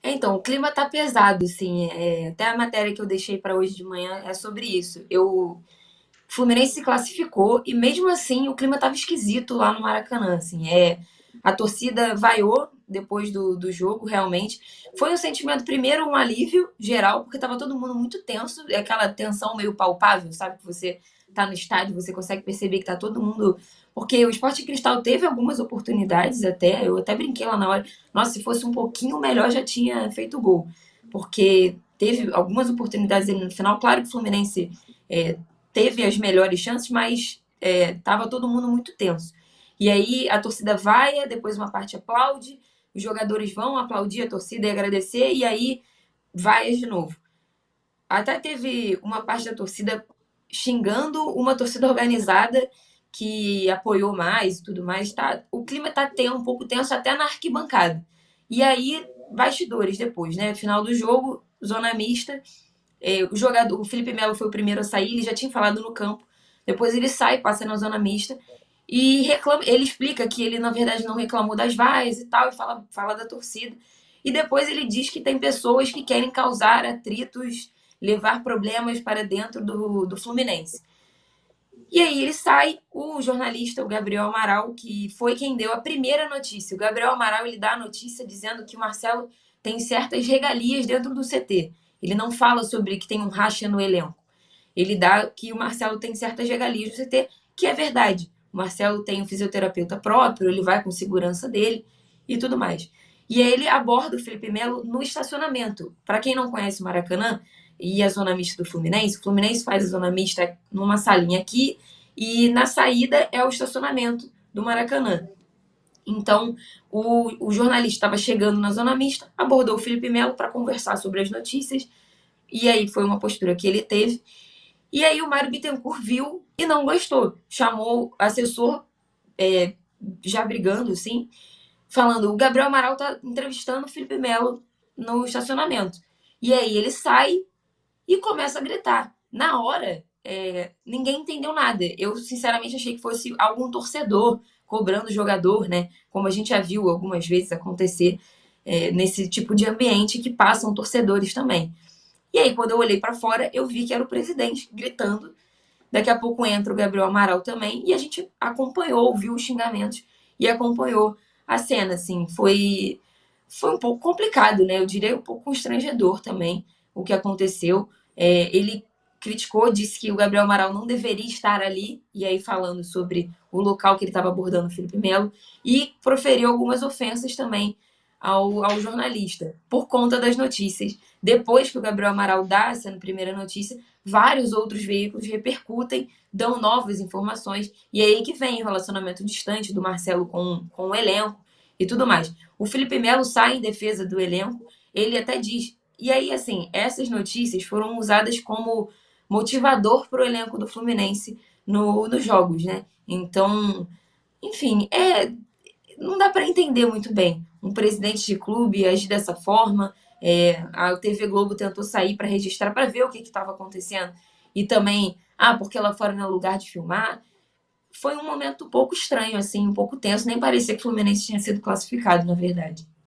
Então, o clima tá pesado, assim. Até a matéria que eu deixei para hoje de manhã é sobre isso. O Fluminense se classificou e mesmo assim o clima tava esquisito lá no Maracanã, assim. A torcida vaiou depois do jogo, realmente. Foi um sentimento, primeiro, um alívio geral, porque tava todo mundo muito tenso, é aquela tensão meio palpável, sabe? Que você tá no estádio, você consegue perceber que tá todo mundo. Porque o Sport Cristal teve algumas oportunidades até, eu até brinquei lá na hora. Nossa, se fosse um pouquinho melhor já tinha feito gol. Porque teve algumas oportunidades ali no final. Claro que o Fluminense é, teve as melhores chances, mas tava todo mundo muito tenso. E aí a torcida vai, depois uma parte aplaude, os jogadores vão aplaudir a torcida e agradecer, e aí vai de novo. Até teve uma parte da torcida xingando uma torcida organizada que apoiou mais e tudo mais. Tá, o clima tá um pouco tenso até na arquibancada. E aí, bastidores depois, né? Final do jogo, zona mista. O Felipe Melo foi o primeiro a sair, ele já tinha falado no campo. Depois ele sai, passa na zona mista e reclama. Ele explica que ele, na verdade, não reclamou das vaias e tal, e fala da torcida. E depois ele diz que tem pessoas que querem causar atritos, levar problemas para dentro do Fluminense. E aí ele sai, o jornalista, o Gabriel Amaral, que foi quem deu a primeira notícia. O Gabriel Amaral, ele dá a notícia dizendo que o Marcelo tem certas regalias dentro do CT. Ele não fala sobre que tem um racha no elenco. Ele dá que o Marcelo tem certas regalias do CT, que é verdade. O Marcelo tem um fisioterapeuta próprio, ele vai com segurança dele e tudo mais. E aí ele aborda o Felipe Melo no estacionamento. Para quem não conhece o Maracanã e a zona mista do Fluminense, o Fluminense faz a zona mista numa salinha aqui e na saída é o estacionamento do Maracanã. Então, o jornalista estava chegando na zona mista, abordou o Felipe Melo para conversar sobre as notícias, e aí foi uma postura que ele teve. E aí o Mário Bittencourt viu e não gostou. Chamou o assessor, é, já brigando, assim, falando: o Gabriel Amaral tá entrevistando o Felipe Melo no estacionamento. E aí ele sai e começa a gritar. Na hora, ninguém entendeu nada. Eu, sinceramente, achei que fosse algum torcedor cobrando o jogador, né? Como a gente já viu algumas vezes acontecer nesse tipo de ambiente que passam torcedores também. E aí, quando eu olhei para fora, eu vi que era o presidente gritando. Daqui a pouco entra o Gabriel Amaral também e a gente acompanhou, ouviu os xingamentos e acompanhou a cena, assim. Foi um pouco complicado, né? Eu diria um pouco constrangedor também o que aconteceu. Ele criticou, disse que o Gabriel Amaral não deveria estar ali, e aí falando sobre o local que ele estava abordando o Felipe Melo, e proferiu algumas ofensas também ao jornalista, por conta das notícias. Depois que o Gabriel Amaral dá essa primeira notícia, vários outros veículos repercutem, dão novas informações, e é aí que vem o relacionamento distante do Marcelo com o elenco e tudo mais. O Felipe Melo sai em defesa do elenco, ele até diz. E aí, assim, essas notícias foram usadas como motivador para o elenco do Fluminense nos jogos, né? Então, enfim, não dá para entender muito bem. Um presidente de clube agir dessa forma. A TV Globo tentou sair para registrar, para ver o que estava acontecendo. E também, porque lá fora não é lugar de filmar. Foi um momento um pouco estranho, assim, um pouco tenso. Nem parecia que o Fluminense tinha sido classificado, na verdade.